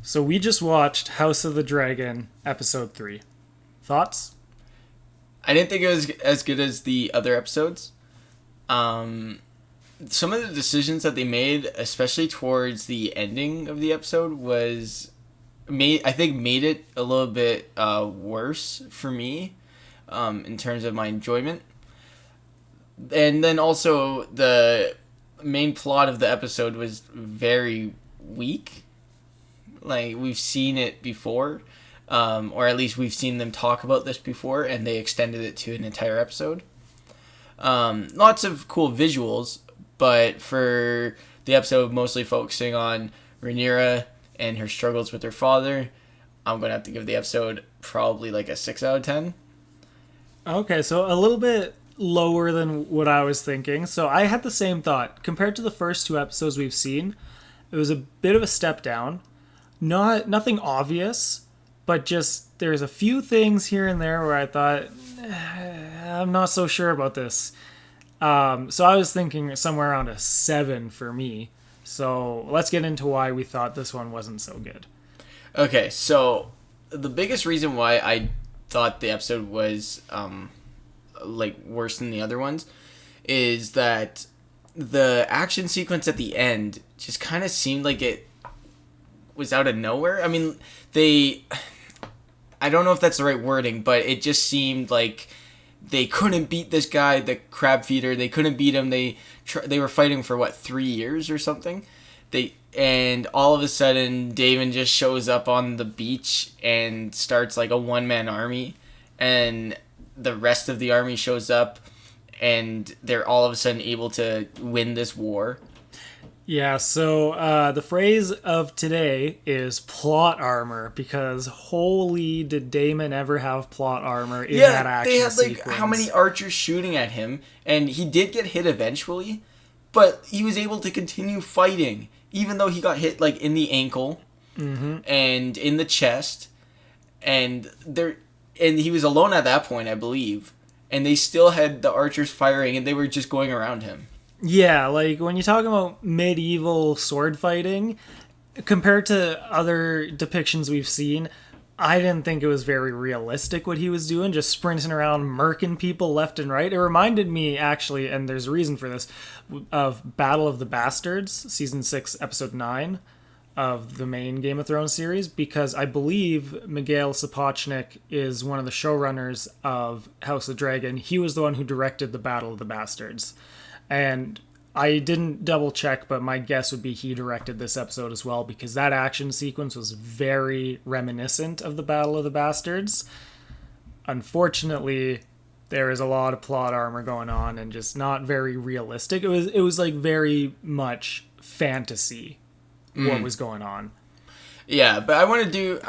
So we just watched House of the Dragon episode 3. Thoughts? I didn't think it was as good as the other episodes. Um, some of the decisions that they made, especially towards the ending of the episode, made it a little bit worse for me in terms of my enjoyment. And then also the main plot of the episode was very weak. Like, we've seen it before, or at least we've seen them talk about this before, and they extended it to an entire episode. Lots of cool visuals, but for the episode mostly focusing on Rhaenyra and her struggles with her father, I'm going to have to give the episode probably like a 6 out of 10. Okay, so a little bit lower than what I was thinking. So I had the same thought. Compared to the first two episodes we've seen, it was a bit of a step down. Nothing obvious, but just there's a few things here and there where I thought, I'm not so sure about this. So I was thinking somewhere around a 7 for me. So let's get into why we thought this one wasn't so good. Okay, so the biggest reason why I thought the episode was worse than the other ones is that the action sequence at the end just kind of seemed like it was out of nowhere. I mean, I don't know if that's the right wording, but it just seemed like they couldn't beat this guy, the crab feeder. They couldn't beat him. They were fighting for 3 years or something. And all of a sudden, Daemon just shows up on the beach and starts like a one-man army, and the rest of the army shows up, and they're all of a sudden able to win this war. Yeah, so the phrase of today is plot armor, because holy did Daemon ever have plot armor in that action they had sequence. how many archers shooting at him, and he did get hit eventually, but he was able to continue fighting, even though he got hit in the ankle and in the chest, and he was alone at that point, I believe, and they still had the archers firing, and they were just going around him. Yeah, when you talk about medieval sword fighting, compared to other depictions we've seen, I didn't think it was very realistic what he was doing, just sprinting around, murking people left and right. It reminded me, actually, and there's a reason for this, of Battle of the Bastards, Season 6, Episode 9 of the main Game of Thrones series, because I believe Miguel Sapochnik is one of the showrunners of House of Dragon. He was the one who directed the Battle of the Bastards. And I didn't double check, but my guess would be he directed this episode as well, because that action sequence was very reminiscent of the Battle of the Bastards. Unfortunately, there is a lot of plot armor going on and just not very realistic. It was very much fantasy what was going on. Yeah, but I do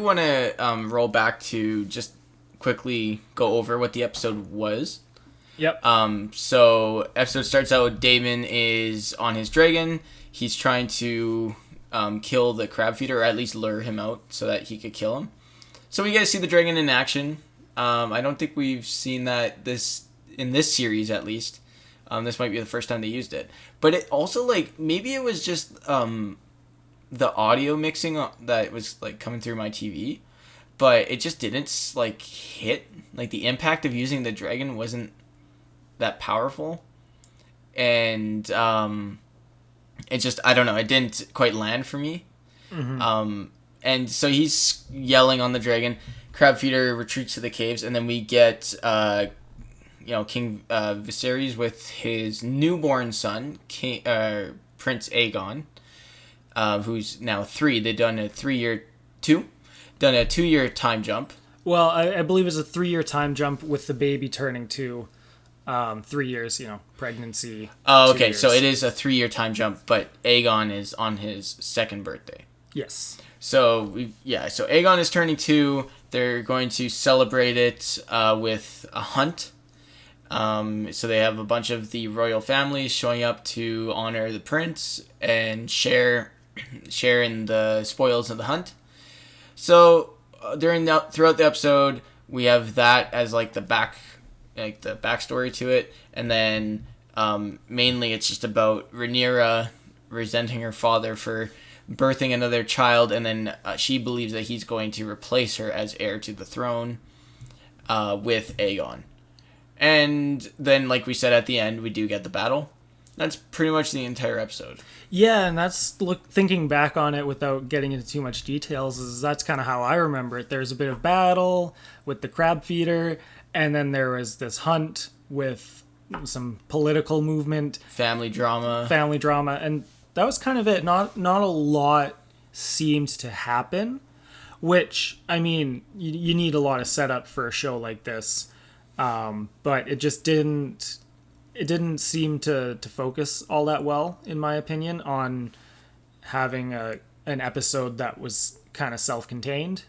want to roll back to just quickly go over what the episode was. Yep. So episode starts out, Daemon is on his dragon. He's trying to kill the crab feeder, or at least lure him out so that he could kill him. So we get to see the dragon in action. I don't think we've seen that in this series, at least. This might be the first time they used it. But it also, maybe it was just the audio mixing that was coming through my TV, but it just didn't hit. The impact of using the dragon wasn't that powerful, and it just, I don't know, it didn't quite land for me. And so he's yelling on the dragon. Crab feeder retreats to the caves, and then we get King Viserys with his newborn son, Prince Aegon, who's now 3. They've done a 2-year time jump. Well, I believe it's a 3-year time jump with the baby turning 2. 3 years, pregnancy. Oh, okay. So it is a 3-year time jump, but Aegon is on his 2nd birthday. Yes. So so Aegon is turning 2. They're going to celebrate it with a hunt. So they have a bunch of the royal families showing up to honor the prince and share in the spoils of the hunt. So throughout the episode, we have that as the backstory to it, and then mainly it's just about Rhaenyra resenting her father for birthing another child, and then she believes that he's going to replace her as heir to the throne with Aegon. And then, like we said at the end, we do get the battle. That's pretty much the entire episode. Yeah, and that's thinking back on it without getting into too much details. That's kind of how I remember it. There's a bit of battle with the crab feeder, and then there was this hunt with some political movement, family drama, and that was kind of it. Not a lot seemed to happen, which, I mean, you need a lot of setup for a show like this, but it just didn't seem to focus all that well, in my opinion, on having an episode that was kind of self-contained.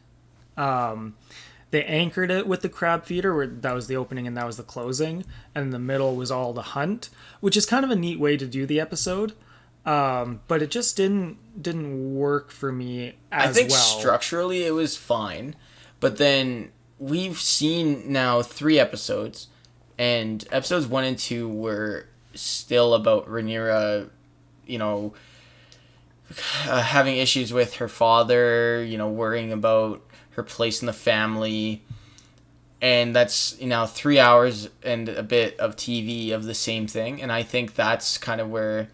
They anchored it with the crab feeder, where that was the opening and that was the closing, and in the middle was all the hunt, which is kind of a neat way to do the episode. But it just didn't work for me as well. I think structurally it was fine, but then we've seen now 3 episodes, and episodes 1 and 2 were still about Rhaenyra, having issues with her father, worrying about her place in the family. And that's, 3 hours and a bit of TV of the same thing. And I think that's kind of where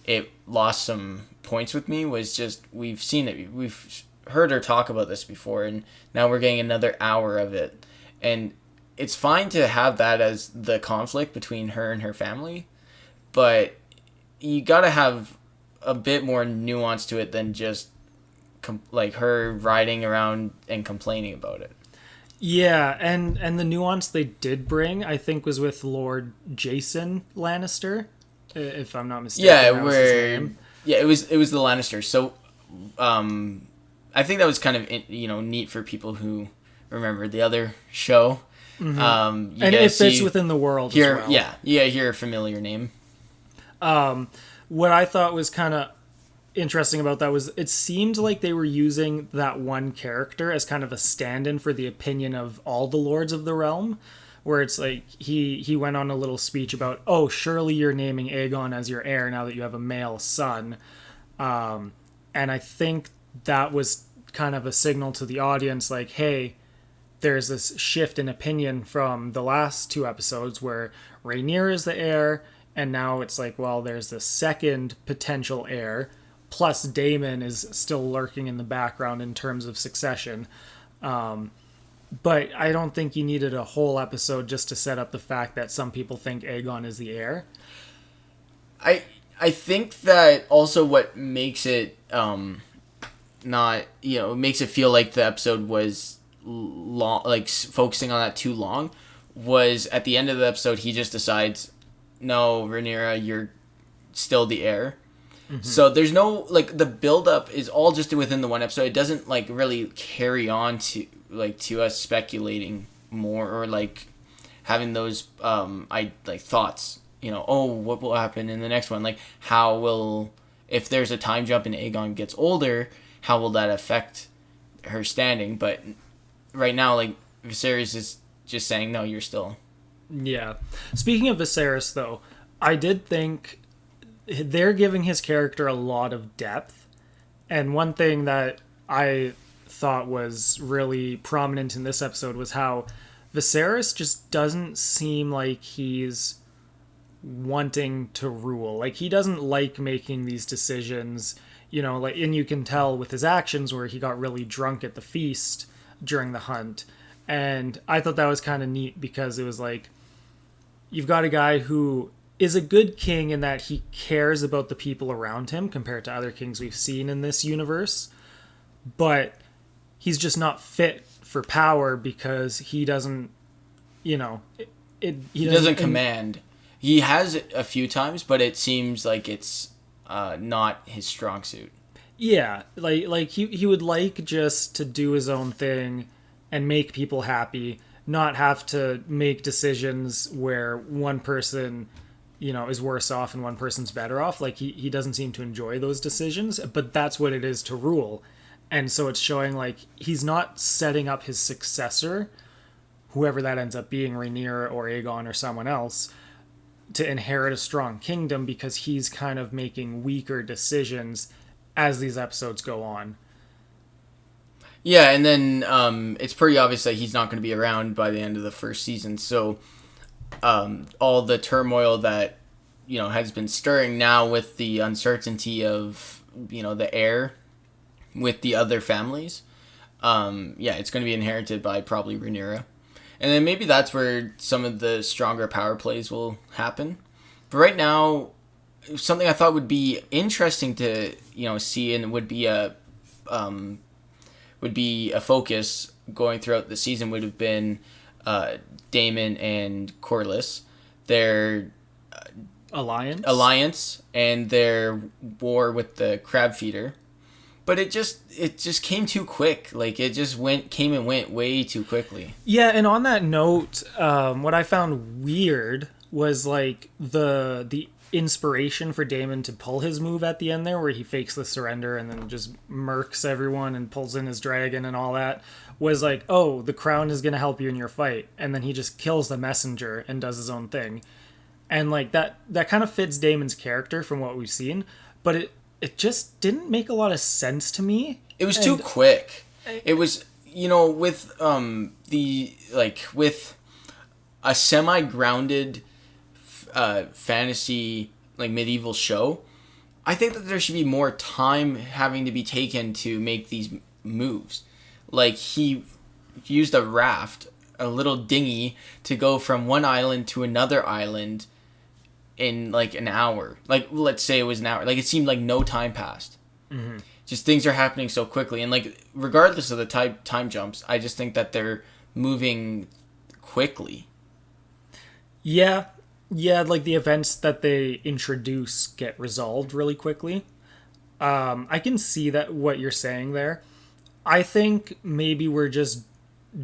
it lost some points with me, was just, we've seen it. We've heard her talk about this before, and now we're getting another hour of it. And it's fine to have that as the conflict between her and her family, but you gotta have a bit more nuance to it than just like her riding around and complaining about it. Yeah, and the nuance they did bring, I think, was with Lord Jason Lannister, if I'm not mistaken. Yeah, it was the Lannisters. So, I think that was kind of neat for people who remember the other show. Mm-hmm. And it fits within the world as well. Yeah, hear a familiar name. What I thought was kind of interesting about that was it seemed like they were using that one character as kind of a stand-in for the opinion of all the lords of the realm, where it's like he went on a little speech about, oh, surely you're naming Aegon as your heir now that you have a male son. And I think that was kind of a signal to the audience, like, hey, there's this shift in opinion from the last 2 episodes where Rhaenyra is the heir, and now it's like, well, there's the second potential heir, plus Daemon is still lurking in the background in terms of succession. But I don't think you needed a whole episode just to set up the fact that some people think Aegon is the heir. I think that also what makes it not, makes it feel like the episode was long, like focusing on that too long, was at the end of the episode he just decides, no, Rhaenyra, you're still the heir. Mm-hmm. So there's no, like, the build up is all just within the one episode. It doesn't like really carry on to us speculating more, or like having those thoughts, what will happen in the next one, like if there's a time jump and Aegon gets older, how will that affect her standing? But right now, like, Viserys is just saying, no, you're still. Yeah. Speaking of Viserys, though, I did think they're giving his character a lot of depth. And one thing that I thought was really prominent in this episode was how Viserys just doesn't seem like he's wanting to rule. Like, he doesn't like making these decisions, and you can tell with his actions where he got really drunk at the feast during the hunt. And I thought that was kind of neat, because it was like, you've got a guy who is a good king in that he cares about the people around him compared to other kings we've seen in this universe, but he's just not fit for power because he doesn't, he doesn't command. He has it a few times, but it seems like it's not his strong suit. Yeah, like he would like just to do his own thing and make people happy, not have to make decisions where one person, is worse off and one person's better off. Like, he doesn't seem to enjoy those decisions, but that's what it is to rule. And so it's showing, like, he's not setting up his successor, whoever that ends up being, Rhaenyra or Aegon or someone else, to inherit a strong kingdom, because he's kind of making weaker decisions as these episodes go on. Yeah, and then it's pretty obvious that he's not going to be around by the end of the first season. So all the turmoil that has been stirring now with the uncertainty of the heir with the other families, it's going to be inherited by probably Rhaenyra, and then maybe that's where some of the stronger power plays will happen. But right now, something I thought would be interesting to see, and would be a focus going throughout the season, would have been Daemon and Corlys, their alliance and their war with the crab feeder. But it just came too quick. Like, it just came and went way too quickly. Yeah, and on that note, what I found weird was like the inspiration for Daemon to pull his move at the end there, where he fakes the surrender and then just murks everyone and pulls in his dragon and all that, was like, oh, the crown is going to help you in your fight. And then he just kills the messenger and does his own thing. And like that kind of fits Daemon's character from what we've seen, but it just didn't make a lot of sense to me. It was too quick. It was, with with a semi-grounded fantasy, like, medieval show, I think that there should be more time having to be taken to make these moves. Like, he used a raft, a little dinghy, to go from one island to another island in like an hour. Like, let's say it was an hour. Like, it seemed like no time passed. Mm-hmm. Just things are happening so quickly, and like, regardless of the time jumps, I just think that they're moving quickly. Yeah, like the events that they introduce get resolved really quickly. I can see that what you're saying there. I think maybe we're just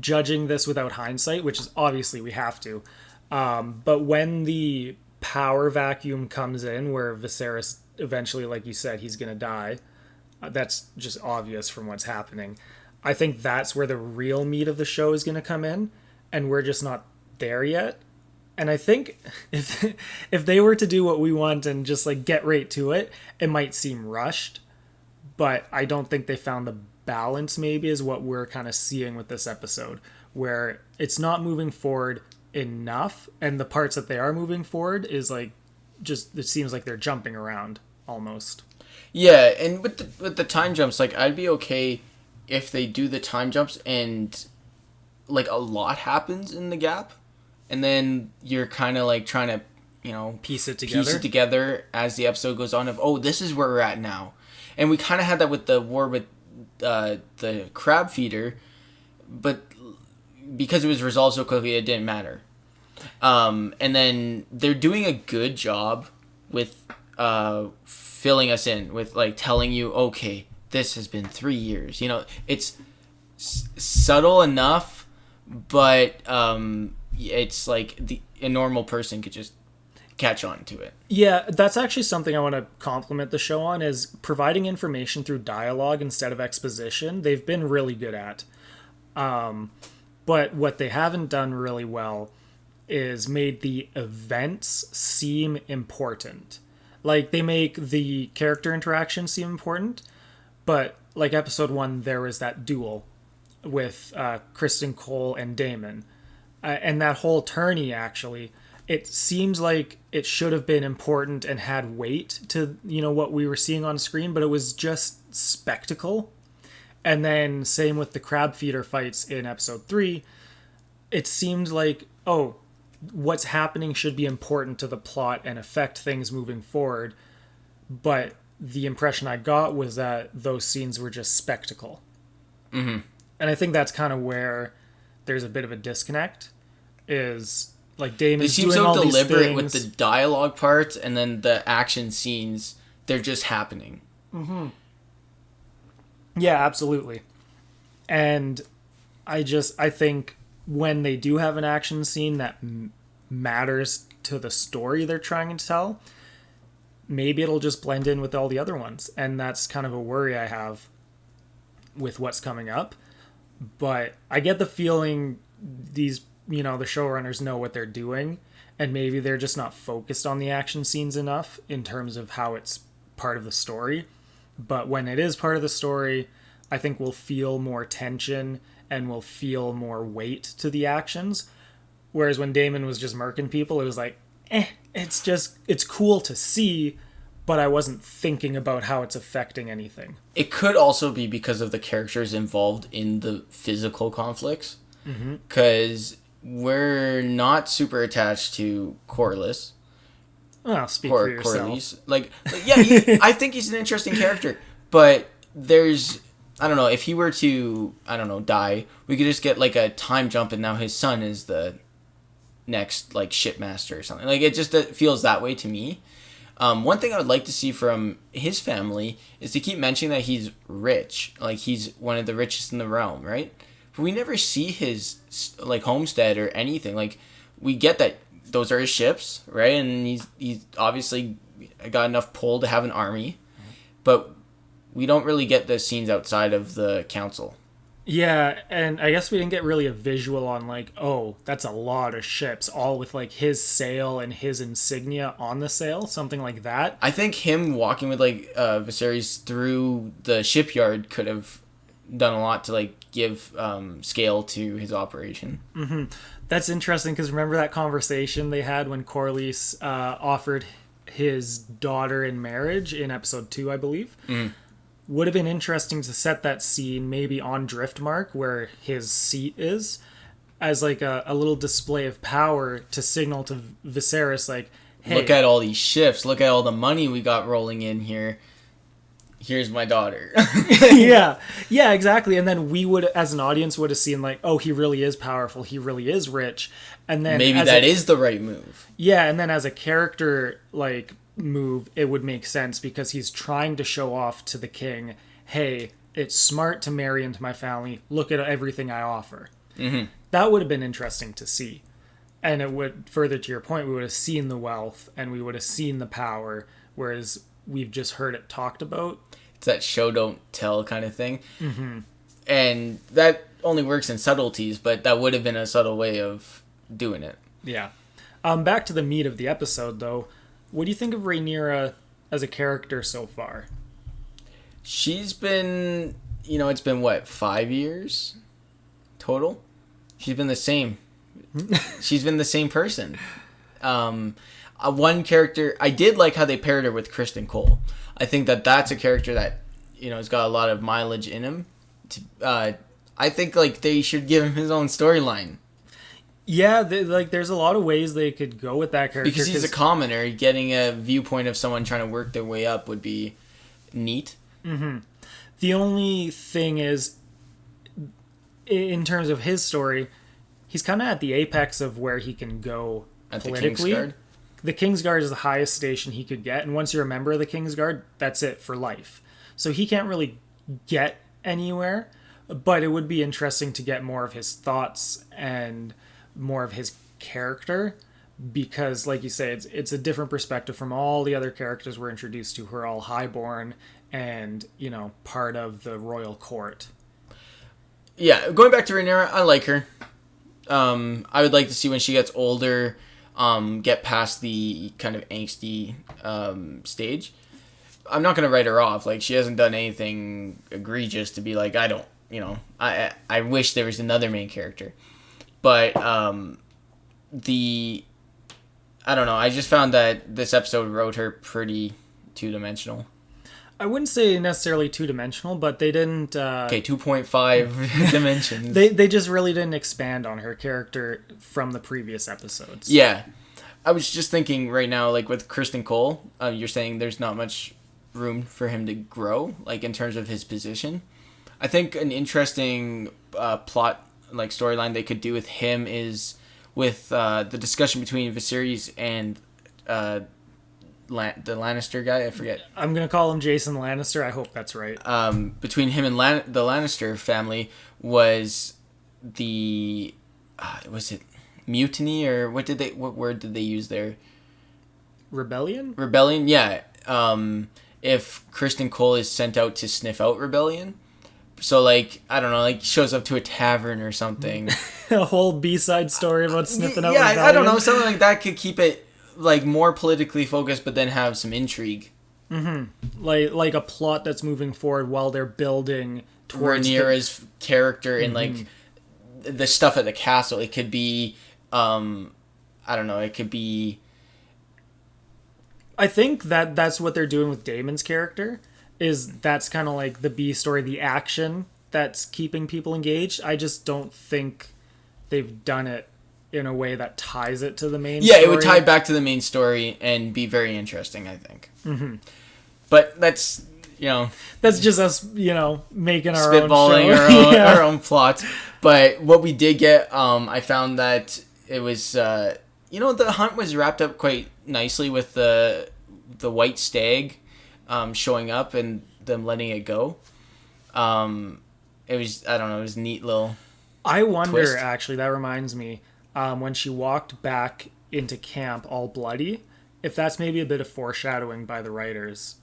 judging this without hindsight, which is obviously we have to. But when the power vacuum comes in, where Viserys eventually, like you said, he's gonna die, that's just obvious from what's happening. I think that's where the real meat of the show is gonna come in, and we're just not there yet. And I think if they were to do what we want and just like get right to it, it might seem rushed, but I don't think they found the balance, maybe, is what we're kind of seeing with this episode, where it's not moving forward enough, and the parts that they are moving forward is like, just, it seems like they're jumping around almost. Yeah, and with the time jumps, like, I'd be okay if they do the time jumps and like a lot happens in the gap, and then you're kind of like trying to piece it together as the episode goes on, of, oh, this is where we're at now. And we kind of had that with the war with the crab feeder, but because it was resolved so quickly, it didn't matter. And then they're doing a good job with filling us in with, like, telling you, okay, this has been 3 years. It's subtle enough, but it's like a normal person could just catch on to it. Yeah, that's actually something I want to compliment the show on, is providing information through dialogue instead of exposition. They've been really good at. But what they haven't done really well is made the events seem important. Like, they make the character interaction seem important, but like episode 1, there was that duel with Kristen Cole and Daemon. And that whole tourney, actually, it seems like it should have been important and had weight to, what we were seeing on screen, but it was just spectacle. And then same with the crab feeder fights in episode 3. It seemed like, oh, what's happening should be important to the plot and affect things moving forward. But the impression I got was that those scenes were just spectacle. Mm-hmm. And I think that's kind of where there's a bit of a disconnect, is like Daemon's doing all these things. They seem so deliberate with the dialogue parts, and then the action scenes, they're just happening. Mm-hmm. Yeah, absolutely. And I think when they do have an action scene that matters to the story they're trying to tell, maybe it'll just blend in with all the other ones. And that's kind of a worry I have with what's coming up. But I get the feeling these, the showrunners know what they're doing, and maybe they're just not focused on the action scenes enough in terms of how it's part of the story. But when it is part of the story, I think we'll feel more tension and we'll feel more weight to the actions. Whereas when Daemon was just murking people, it was like, it's cool to see, but I wasn't thinking about how it's affecting anything. It could also be because of the characters involved in the physical conflicts. Because we're not super attached to Corlys. Well, speak for yourself. Corlys. I think he's an interesting character. But there's, I don't know, if he were to, die, we could just get like a time jump and now his son is the next like shipmaster or something. Like it just feels that way to me. One thing I would like to see from his family is to keep mentioning that he's rich. Like he's one of the richest in the realm, right? But we never see his like homestead or anything. Like we get that those are his ships, right? And he's obviously got enough pull to have an army, but we don't really get the scenes outside of the council. Yeah, and I guess we didn't get really a visual on like, oh, that's a lot of ships, all with like his sail and his insignia on the sail, something like that. I think him walking with like Viserys through the shipyard could have done a lot to like give scale to his operation. Mm-hmm. That's interesting because remember that conversation they had when Corlys offered his daughter in marriage in episode 2, I believe. Would have been interesting to set that scene maybe on Driftmark where his seat is as like a little display of power to signal to Viserys like, hey, look at all these ships, look at all the money we got rolling in here. Here's my daughter. yeah, exactly. And then we would, as an audience, would have seen like, oh, he really is powerful. He really is rich. And then maybe that is the right move. Yeah, and then as a character like move, it would make sense because he's trying to show off to the king, hey, it's smart to marry into my family. Look at everything I offer. That would have been interesting to see. And it would, further to your point, we would have seen the wealth and we would have seen the power, whereas we've just heard it talked about. It's that show don't tell kind of thing. And that only works in subtleties, but that would have been a subtle way of doing it. Yeah. Back to the meat of the episode, though. What do you think of Rhaenyra as a character so far? She's been, it's been what, 5 years total? She's been the same. She's been the same person. One character, I did like how they paired her with Criston Cole. I think that's a character that, has got a lot of mileage in him. I think like they should give him his own storyline. Yeah, there's a lot of ways they could go with that character. Because he's a commoner, getting a viewpoint of someone trying to work their way up would be neat. The only thing is, in terms of his story, he's kind of at the apex of where he can go at politically. The Kingsguard? The Kingsguard is the highest station he could get, and once you're a member of the Kingsguard, that's it for life. So he can't really get anywhere, but it would be interesting to get more of his thoughts and more of his character, because like you say, it's a different perspective from all the other characters we're introduced to who are all highborn and part of the royal court. Yeah, going back to Rhaenyra, I like her. I would like to see when she gets older, get past the kind of angsty stage. I'm not going to write her off. Like, she hasn't done anything egregious to be like, I don't, I wish there was another main character. But I don't know, I just found that this episode wrote her pretty two-dimensional. I wouldn't say necessarily two-dimensional, but they didn't... 2.5 dimensions. They just really didn't expand on her character from the previous episodes. Yeah. I was just thinking right now, like with Criston Cole, you're saying there's not much room for him to grow, like in terms of his position. I think an interesting plot, like storyline they could do with him is with the discussion between Viserys and the Lannister guy. I forget. I'm gonna call him Jason Lannister. I hope that's right. Between him and the Lannister family was the was it mutiny or what word did they use there? Rebellion? Rebellion, yeah. If Criston Cole is sent out to sniff out rebellion. So, like, I don't know, like, shows up to a tavern or something. A whole B-side story about sniffing out rebellion. I don't know, something like that could keep it, like, more politically focused, but then have some intrigue. Like a plot that's moving forward while they're building towards Rhaenyra's character and like the stuff at the castle. It could be, I don't know. It could be. I think that's what they're doing with Damon's character. That's kind of like the B story, the action that's keeping people engaged. I just don't think they've done it in a way that ties it to the main story. Yeah, it would tie back to the main story and be very interesting, I think. Mm-hmm. But that's, That's just us, making our spitballing own show. our own plot. But what we did get, I found that it was, the hunt was wrapped up quite nicely with the white stag showing up and them letting it go. It was, I don't know, it was a neat little I wonder, twist. actually, that reminds me, when she walked back into camp all bloody, if that's maybe a bit of foreshadowing by the writers.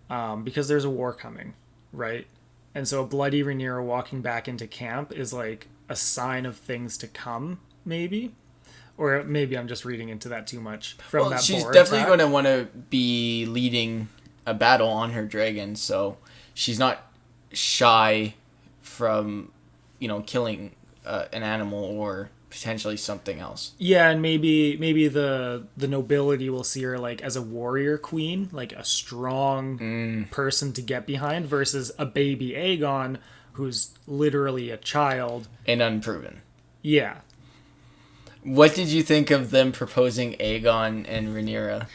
Because there's a war coming, right? And so a bloody Rhaenyra walking back into camp is like a sign of things to come, maybe? Or maybe I'm just reading into that too much from that she's boar definitely attack. going to want to be leading a battle on her dragon, so she's not shy from, killing an animal or potentially something else. Yeah, and maybe the nobility will see her like as a warrior queen, like a strong person to get behind, versus a baby Aegon who's literally a child. And unproven. Yeah. What did you think of them proposing Aegon and Rhaenyra?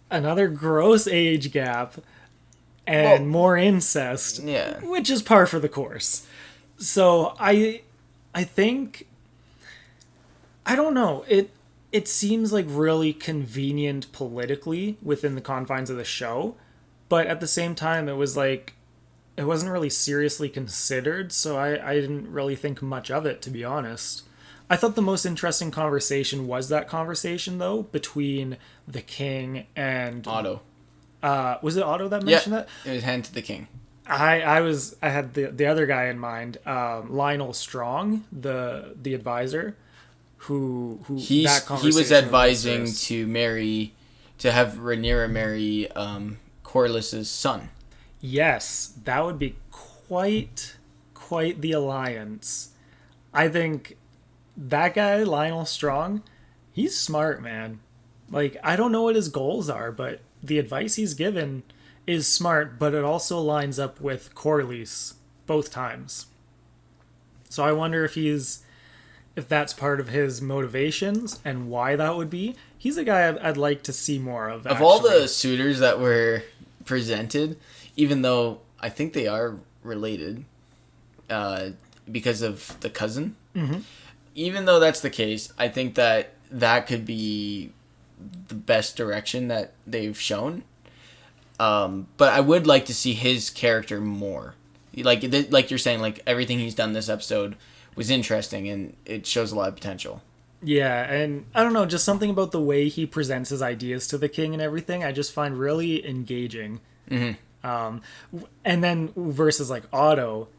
Another gross age gap and more incest. Yeah. Which is par for the course. So I think, I don't know, it seems like really convenient politically within the confines of the show, but at the same time it was like, it wasn't really seriously considered, so I didn't really think much of it, to be honest. I thought the most interesting conversation was that conversation, though, between the king and Otto. Was it Otto that mentioned that? It was Hand to the King. I had the other guy in mind, Lionel Strong, the advisor, who He was advising to have Rhaenyra marry Corlys's son. Yes, that would be quite the alliance. I think that guy, Lionel Strong, he's smart, man. Like, I don't know what his goals are, but the advice he's given is smart, but it also lines up with Corlys both times. So I wonder if that's part of his motivations and why that would be. He's a guy I'd like to see more of. Of all the suitors that were presented, even though I think they are related because of the cousin, even though that's the case, I think that could be the best direction that they've shown. But I would like to see his character more. Like you're saying, like everything he's done this episode was interesting and it shows a lot of potential. Yeah, and I don't know, just something about the way he presents his ideas to the king and everything, I just find really engaging. And then versus like Otto,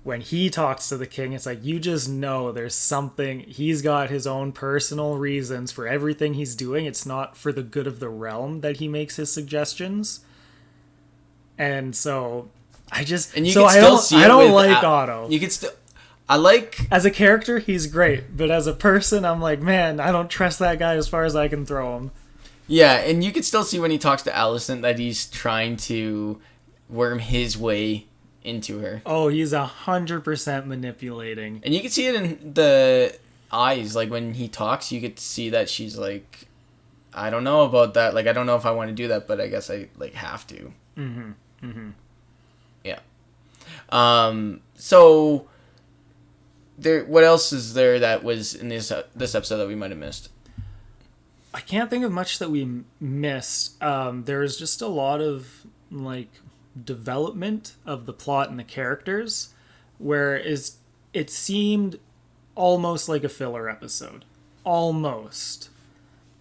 when he talks to the king, it's like you just know there's something. He's got his own personal reasons for everything he's doing. It's not for the good of the realm that he makes his suggestions. And so I just and you so can I still don't see I it don't with like Otto. You can still I like as a character he's great, but as a person I'm like, man, I don't trust that guy as far as I can throw him. Yeah, and you can still see when he talks to Alicent that he's trying to worm his way into her. Oh, he's 100% manipulating. And you can see it in the eyes. Like, when he talks, you get to see that she's like, I don't know about that. Like, I don't know if I want to do that, but I guess I, like, have to. Yeah. So, what else is there that was in this episode that we might have missed? I can't think of much that we missed. There's just a lot of, like, development of the plot and the characters, where it seemed almost like a filler episode. Almost.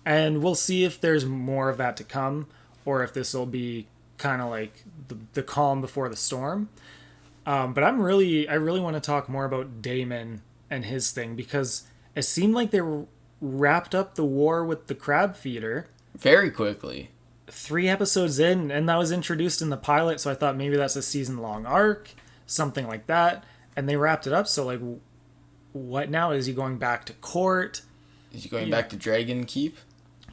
And we'll see if there's more of that to come, or if this will be kind of like the calm before the storm. But I really want to talk more about Daemon and his thing, because it seemed like they wrapped up the war with the crab feeder Very quickly. 3 episodes in, and that was introduced in the pilot, so I thought maybe that's a season-long arc, something like that. And they wrapped it up, so like, what now? Is he going back to court? Is he going back to Dragon Keep?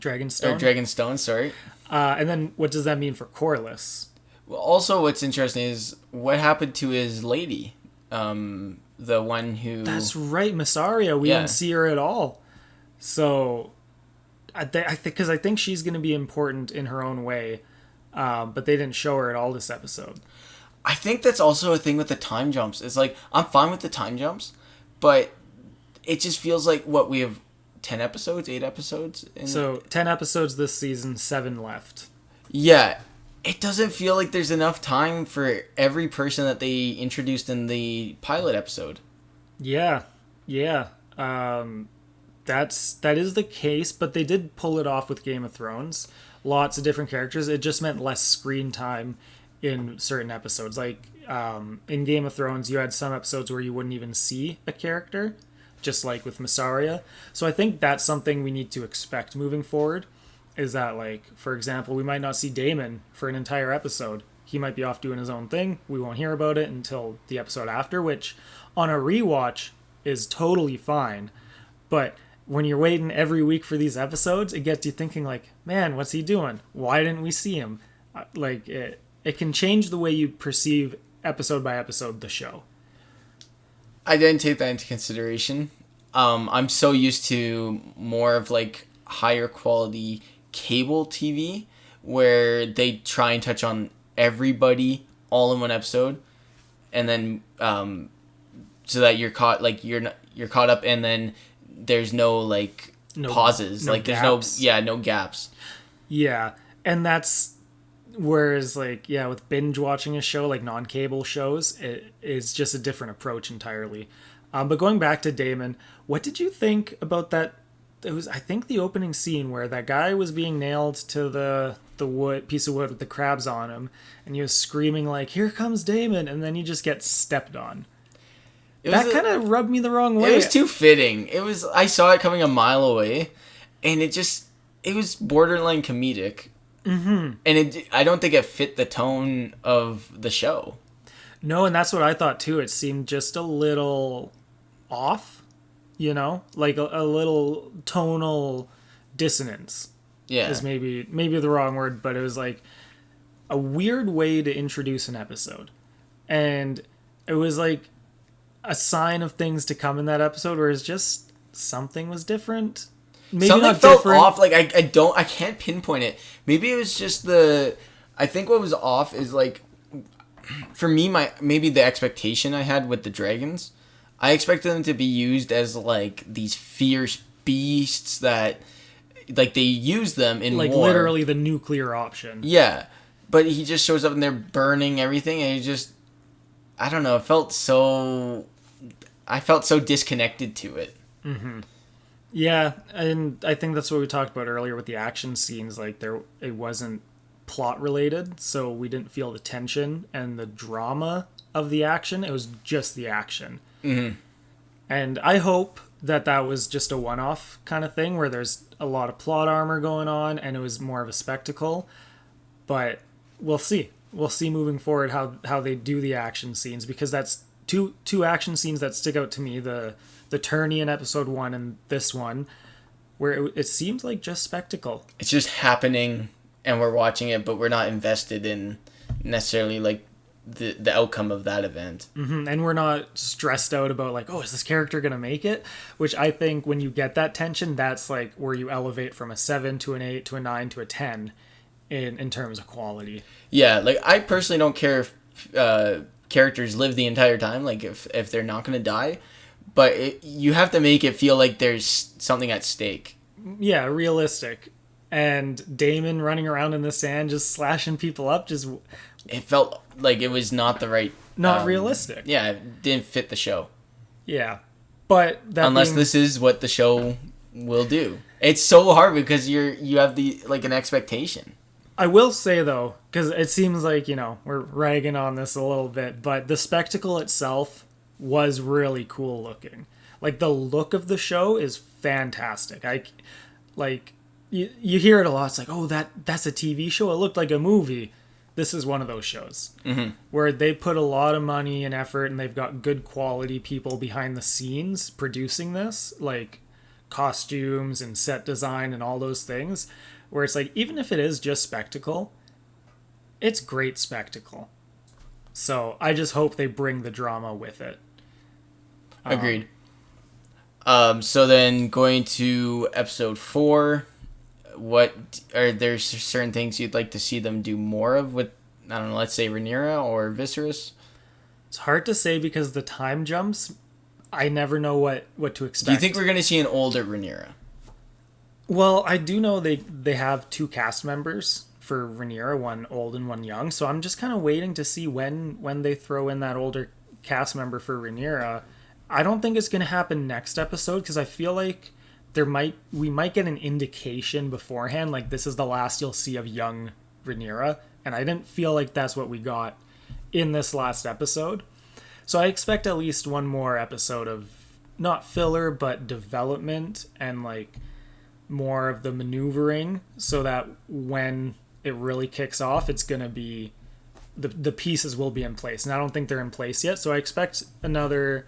Dragonstone? Or Dragonstone, sorry. And then what does that mean for Corlys? Well, also what's interesting is what happened to his lady. The one who... That's right, Mysaria. We didn't see her at all. So, I think she's going to be important in her own way. But they didn't show her at all this episode. I think that's also a thing with the time jumps. It's like, I'm fine with the time jumps, but it just feels like, we have 10 episodes, 8 episodes? So, 10 episodes this season, 7 left. Yeah. It doesn't feel like there's enough time for every person that they introduced in the pilot episode. Yeah. That is the case, but they did pull it off with Game of Thrones. Lots of different characters. It just meant less screen time in certain episodes. Like, in Game of Thrones, you had some episodes where you wouldn't even see a character, just like with Mysaria. So I think that's something we need to expect moving forward. Is that, like, for example, we might not see Daemon for an entire episode. He might be off doing his own thing. We won't hear about it until the episode after, which on a rewatch is totally fine. But when you're waiting every week for these episodes, it gets you thinking, like, man, what's he doing? Why didn't we see him? Like, it can change the way you perceive episode by episode the show. I didn't take that into consideration. I'm so used to more of, like, higher quality cable TV where they try and touch on everybody all in one episode, and then so that you're caught, like, you're caught up, and then there's no pauses, no like gaps. there's no gaps. Yeah, and that's whereas, like, yeah, with binge watching a show, like non-cable shows, it is just a different approach entirely. But going back to Daemon, what did you think about that? It was, I think, the opening scene where that guy was being nailed to the piece of wood with the crabs on him, and he was screaming like, "Here comes Daemon," and then he just gets stepped on. That kind of rubbed me the wrong way. It was too fitting. I saw it coming a mile away, and it was borderline comedic. Mm-hmm. And I don't think it fit the tone of the show. No, and that's what I thought too. It seemed just a little off. Like a little tonal dissonance. Yeah, is maybe the wrong word, but it was like a weird way to introduce an episode, and it was like a sign of things to come in that episode, where it's just something was different. Maybe something not felt different. off. Like I can't pinpoint it. Maybe it was just I think what was off is, like, for me, maybe the expectation I had with the dragons. I expected them to be used as, like, these fierce beasts that, like, they use them in like war. literally the nuclear option. Yeah, but he just shows up and they're burning everything, and I don't know. I felt so disconnected to it. Mm-hmm. Yeah, and I think that's what we talked about earlier with the action scenes. Like, it wasn't plot related, so we didn't feel the tension and the drama of the action. It was just the action. Mm-hmm. And I hope that was just a one-off kind of thing where there's a lot of plot armor going on and it was more of a spectacle. But we'll see. We'll see moving forward how they do the action scenes, because that's two action scenes that stick out to me. The tourney in episode 1 and this one, where it seems like just spectacle. It's just happening and we're watching it, but we're not invested in necessarily, like, the outcome of that event. Mm-hmm. And we're not stressed out about, like, oh, is this character gonna make it? Which I think when you get that tension, that's like where you elevate from a 7 to an 8 to a 9 to a 10 in terms of quality. Yeah, like, I personally don't care if characters live the entire time, like, if they're not gonna die, but you have to make it feel like there's something at stake. Yeah, realistic. And Daemon running around in the sand just slashing people up, it felt like it was not the right... Not realistic. Yeah, it didn't fit the show. Yeah. But unless this is what the show will do. It's so hard because you have an expectation. I will say, though, because it seems like, we're ragging on this a little bit, but the spectacle itself was really cool looking. Like, the look of the show is fantastic. you hear it a lot. It's like, oh, that's a TV show. It looked like a movie. This is one of those shows where they put a lot of money and effort, and they've got good quality people behind the scenes producing this, like costumes and set design and all those things. Where it's like, even if it is just spectacle, it's great spectacle. So I just hope they bring the drama with it. Agreed. So then going to episode 4, what are there certain things you'd like to see them do more of with, I don't know, let's say Rhaenyra or Viserys? It's hard to say because the time jumps. I never know what to expect. Do you think we're going to see an older Rhaenyra? Well, I do know they have 2 cast members for Rhaenyra, one old and one young. So I'm just kind of waiting to see when they throw in that older cast member for Rhaenyra. I don't think it's going to happen next episode because I feel like we might get an indication beforehand, like this is the last you'll see of young Rhaenyra, and I didn't feel like that's what we got in this last episode. So I expect at least one more episode of not filler but development and like more of the maneuvering, so that when it really kicks off, it's gonna be the pieces will be in place, and I don't think they're in place yet. So I expect another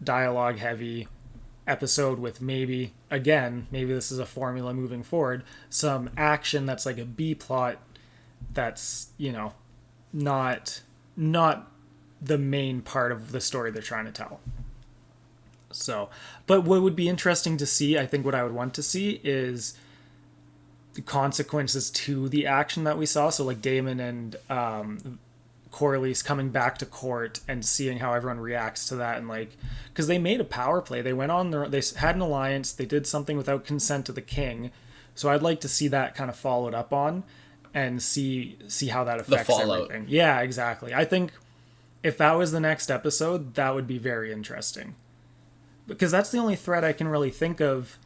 dialogue heavy episode with maybe this is a formula moving forward, some action that's like a B plot that's, you know, not the main part of the story they're trying to tell. So, but what would be interesting to see, I think what I would want to see is the consequences to the action that we saw. So like Daemon and Corlys coming back to court and seeing how everyone reacts to that, and like, because they made a power play, they went on they had an alliance, they did something without consent of the king. So I'd like to see that kind of followed up on and see how that affects the fallout. Everything. Yeah, exactly. I think if that was the next episode, that would be very interesting, because that's the only threat I can really think of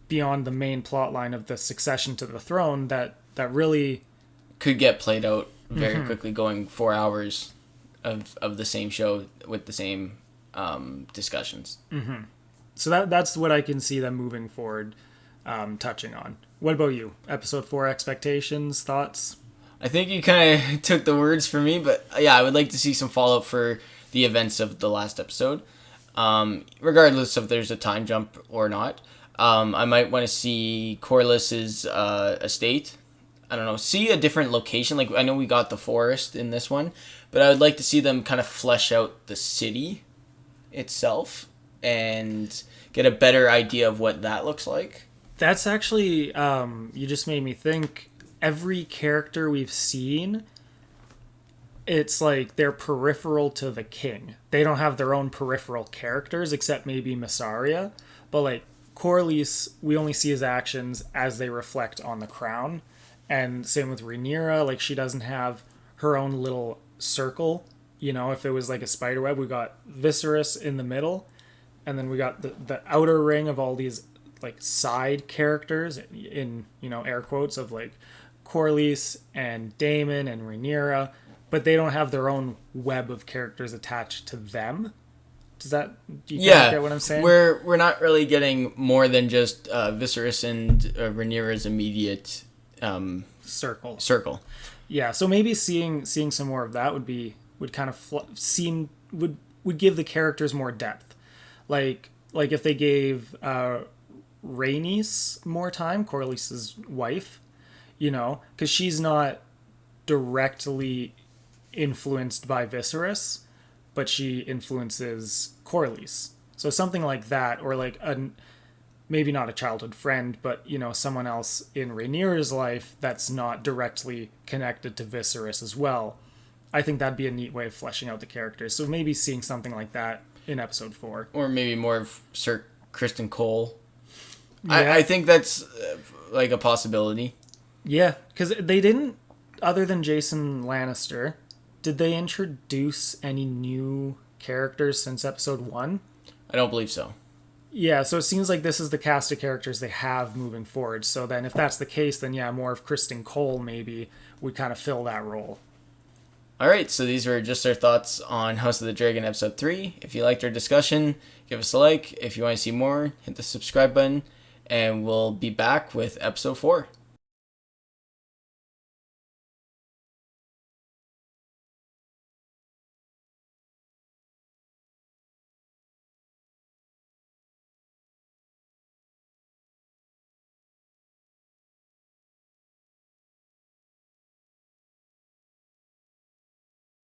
beyond the main plot line of the succession to the throne that really could get played out very quickly, going 4 hours of the same show with the same discussions. So that's what I can see them moving forward, touching on. What about you? Episode 4 expectations, thoughts? I think you kind of took the words from me, but yeah, I would like to see some follow-up for the events of the last episode. Regardless if there's a time jump or not. I might want to see Corlys's estate. I don't know, see a different location. Like, I know we got the forest in this one, but I would like to see them kind of flesh out the city itself and get a better idea of what that looks like. That's actually, you just made me think, every character we've seen, it's like they're peripheral to the king. They don't have their own peripheral characters, except maybe Mysaria. But like Corlys, we only see his actions as they reflect on the crown. And same with Rhaenyra, like she doesn't have her own little circle. You know, if it was like a spider web, we got Viserys in the middle, and then we got the outer ring of all these like side characters in, you know, air quotes, of like Corlys and Daemon and Rhaenyra, but they don't have their own web of characters attached to them. Do you get what I'm saying? We're not really getting more than just Viserys and Rhaenyra's immediate circle. Yeah, so maybe seeing some more of that would kind of would give the characters more depth. Like if they gave Rhaenys more time, Corlys's wife, you know, because she's not directly influenced by Viserys, but she influences Corlys. So something like that, or like maybe not a childhood friend, but, you know, someone else in Rhaenyra's life that's not directly connected to Viserys as well. I think that'd be a neat way of fleshing out the characters. So maybe seeing something like that in episode 4. Or maybe more of Sir Criston Cole. Yeah. I think that's like a possibility. Yeah, because they didn't, other than Jason Lannister, did they introduce any new characters since episode 1? I don't believe so. Yeah, so it seems like this is the cast of characters they have moving forward. So then if that's the case, then yeah, more of Criston Cole maybe would kind of fill that role. Alright, so these were just our thoughts on House of the Dragon episode 3. If you liked our discussion, give us a like. If you want to see more, hit the subscribe button. and we'll be back with episode 4.